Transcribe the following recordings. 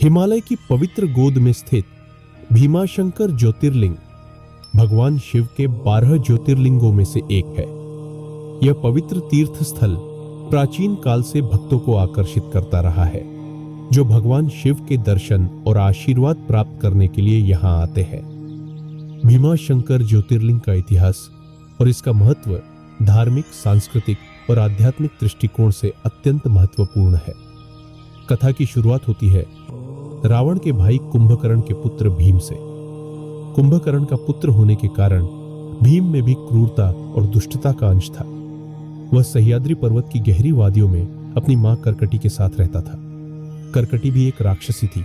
हिमालय की पवित्र गोद में स्थित भीमाशंकर ज्योतिर्लिंग भगवान शिव के 12 ज्योतिर्लिंगों में से एक है। यह पवित्र तीर्थ स्थल प्राचीन काल से भक्तों को आकर्षित करता रहा है, जो भगवान शिव के दर्शन और आशीर्वाद प्राप्त करने के लिए यहाँ आते हैं। भीमाशंकर ज्योतिर्लिंग का इतिहास और इसका महत्व धार्मिक, सांस्कृतिक और आध्यात्मिक दृष्टिकोण से अत्यंत महत्वपूर्ण है। कथा की शुरुआत होती है रावण के भाई कुंभकर्ण के पुत्र भीम से। कुंभकर्ण का पुत्र होने के कारण भीम में भी क्रूरता और दुष्टता का अंश था। वह सह्याद्री पर्वत की गहरी वादियों में अपनी मां करकटी के साथ रहता था। करकटी भी एक राक्षसी थी,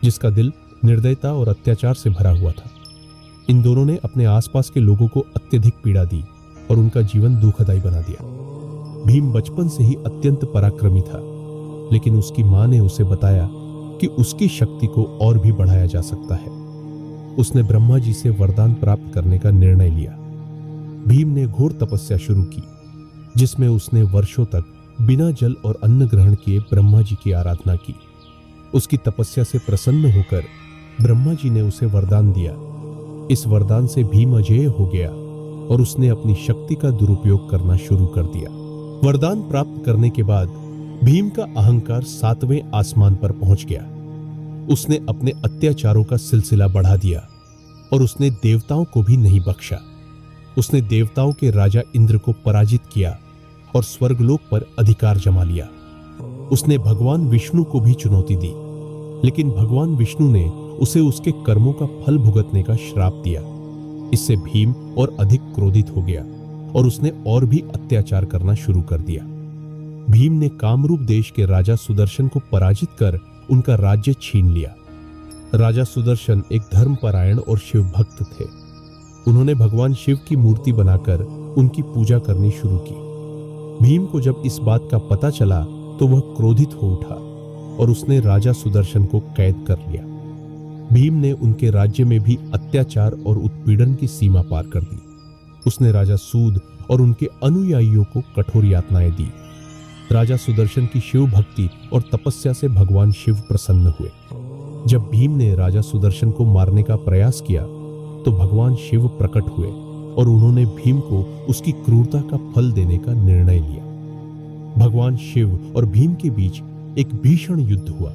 जिसका दिल निर्दयता और अत्याचार से भरा हुआ था। इन दोनों ने अपने आसपास के लोगों को अत्यधिक पीड़ा दी और उनका जीवन दुखदायी बना दिया। भीम बचपन से ही अत्यंत पराक्रमी था, लेकिन उसकी मां ने उसे बताया कि उसकी शक्ति को और भी बढ़ाया जा सकता है। उसने ब्रह्मा जी से वरदान प्राप्त करने का निर्णय लिया। भीम ने घोर तपस्या शुरू की, जिसमें उसने वर्षों तक बिना जल और अन्न ग्रहण किए ब्रह्मा जी की आराधना की। उसकी तपस्या से प्रसन्न होकर ब्रह्मा जी ने उसे वरदान दिया। इस वरदान से भीम अजेय हो गया और उसने अपनी शक्ति का दुरुपयोग करना शुरू कर दिया। वरदान प्राप्त करने के बाद भीम का अहंकार 7वें आसमान पर पहुंच गया। उसने अपने अत्याचारों का सिलसिला बढ़ा दिया और उसने देवताओं को भी नहीं बख्शा। उसने देवताओं के राजा इंद्र को पराजित किया और स्वर्गलोक पर अधिकार जमा लिया। उसने भगवान विष्णु को भी चुनौती दी, लेकिन भगवान विष्णु ने उसे उसके कर्मों का फल भुगतने का श्राप दिया। इससे भीम और अधिक क्रोधित हो गया और उसने और भी अत्याचार करना शुरू कर दिया। भीम ने कामरूप देश के राजा सुदर्शन को पराजित कर उनका राज्य छीन लिया। राजा सुदर्शन एक धर्मपरायण और शिव भक्त थे। उन्होंने भगवान शिव की मूर्ति बनाकर उनकी पूजा करनी शुरू की। भीम को जब इस बात का पता चला तो वह क्रोधित हो उठा और उसने राजा सुदर्शन को कैद कर लिया। भीम ने उनके राज्य में भी अत्याचार और उत्पीड़न की सीमा पार कर दी। उसने राजा सूद और उनके अनुयायियों को कठोर यातनाएं दी। राजा सुदर्शन की शिव भक्ति और तपस्या से भगवान शिव प्रसन्न हुए। जब भीम ने राजा सुदर्शन को मारने का प्रयास किया तो भगवान शिव प्रकट हुए और उन्होंने भीम को उसकी क्रूरता का फल देने का निर्णय लिया। भगवान शिव और भीम के बीच एक भीषण युद्ध हुआ।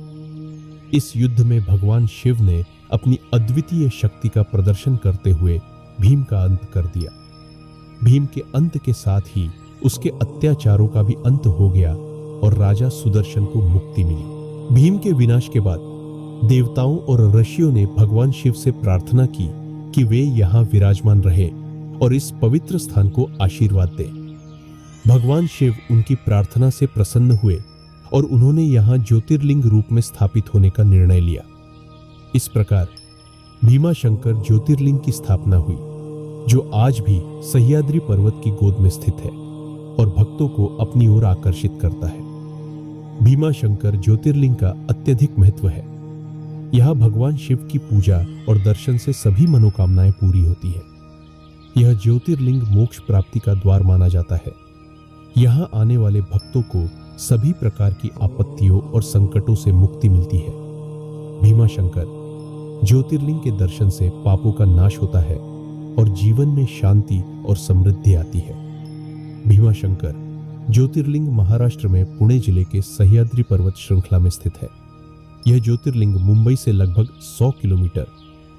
इस युद्ध में भगवान शिव ने अपनी अद्वितीय शक्ति का प्रदर्शन करते हुए भीम का अंत कर दिया। भीम के अंत के साथ ही उसके अत्याचारों का भी अंत हो गया और राजा सुदर्शन को मुक्ति मिली। भीम के विनाश के बाद देवताओं और ऋषियों ने भगवान शिव से प्रार्थना की कि वे यहाँ विराजमान रहे और इस पवित्र स्थान को आशीर्वाद दें। भगवान शिव उनकी प्रार्थना से प्रसन्न हुए और उन्होंने यहाँ ज्योतिर्लिंग रूप में स्थापित होने का निर्णय लिया। इस प्रकार भीमाशंकर ज्योतिर्लिंग की स्थापना हुई, जो आज भी सह्याद्री पर्वत की गोद में स्थित है और भक्तों को अपनी ओर आकर्षित करता है। भीमाशंकर ज्योतिर्लिंग का अत्यधिक महत्व है। यहाँ भगवान शिव की पूजा और दर्शन से सभी मनोकामनाएं पूरी होती है। यह ज्योतिर्लिंग मोक्ष प्राप्ति का द्वार माना जाता है। यहाँ आने वाले भक्तों को सभी प्रकार की आपत्तियों और संकटों से मुक्ति मिलती है। भीमाशंकर ज्योतिर्लिंग के दर्शन से पापों का नाश होता है और जीवन में शांति और समृद्धि आती है। भीमाशंकर ज्योतिर्लिंग महाराष्ट्र में पुणे जिले के सह्याद्री पर्वत श्रृंखला में स्थित है। यह ज्योतिर्लिंग मुंबई से लगभग 100 किलोमीटर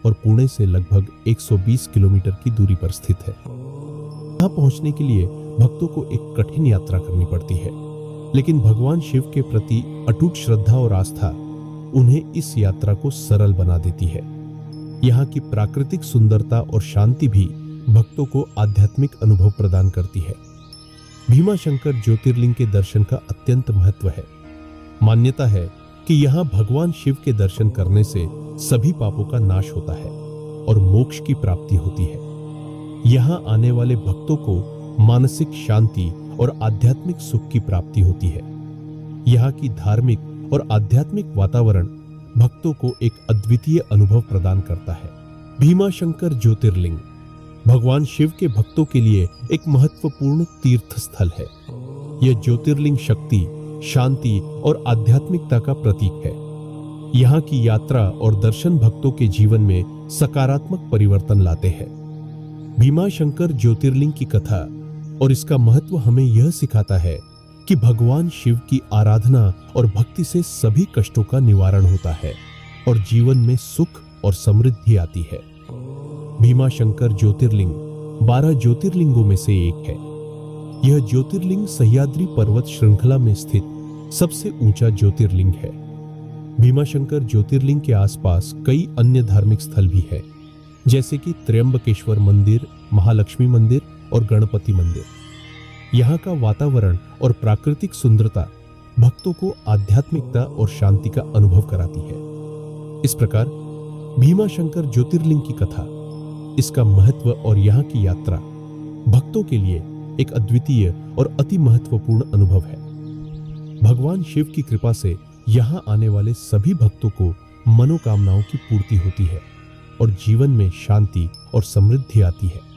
और पुणे से लगभग 120 किलोमीटर की दूरी पर स्थित है। यहाँ पहुंचने के लिए भक्तों को एक कठिन यात्रा करनी पड़ती है, लेकिन भगवान शिव के प्रति अटूट श्रद्धा और आस्था उन्हें इस यात्रा को सरल बना देती है। यहाँ की प्राकृतिक सुंदरता और शांति भी भक्तों को आध्यात्मिक अनुभव प्रदान करती है। भीमाशंकर ज्योतिर्लिंग के दर्शन का अत्यंत महत्व है। मान्यता है कि यहाँ भगवान शिव के दर्शन करने से सभी पापों का नाश होता है और मोक्ष की प्राप्ति होती है। यहाँ आने वाले भक्तों को मानसिक शांति और आध्यात्मिक सुख की प्राप्ति होती है। यहाँ की धार्मिक और आध्यात्मिक वातावरण भक्तों को एक अद्वितीय अनुभव प्रदान करता है। भीमाशंकर ज्योतिर्लिंग भगवान शिव के भक्तों के लिए एक महत्वपूर्ण तीर्थ स्थल है। यह ज्योतिर्लिंग शक्ति, शांति और आध्यात्मिकता का प्रतीक है। यहाँ की यात्रा और दर्शन भक्तों के जीवन में सकारात्मक परिवर्तन लाते हैं। भीमाशंकर ज्योतिर्लिंग की कथा और इसका महत्व हमें यह सिखाता है कि भगवान शिव की आराधना और भक्ति से सभी कष्टों का निवारण होता है और जीवन में सुख और समृद्धि आती है। भीमाशंकर ज्योतिर्लिंग 12 ज्योतिर्लिंगों में से एक है। यह ज्योतिर्लिंग सह्याद्री पर्वत श्रृंखला में स्थित सबसे ऊंचा ज्योतिर्लिंग है। भीमाशंकर ज्योतिर्लिंग के आसपास कई अन्य धार्मिक स्थल भी हैं, जैसे कि त्र्यंबकेश्वर मंदिर, महालक्ष्मी मंदिर और गणपति मंदिर। यहाँ का वातावरण और प्राकृतिक सुंदरता भक्तों को आध्यात्मिकता और शांति का अनुभव कराती है। इस प्रकार भीमाशंकर ज्योतिर्लिंग की कथा, इसका महत्व और यहाँ की यात्रा भक्तों के लिए एक अद्वितीय और अति महत्वपूर्ण अनुभव है। भगवान शिव की कृपा से यहाँ आने वाले सभी भक्तों को मनोकामनाओं की पूर्ति होती है और जीवन में शांति और समृद्धि आती है।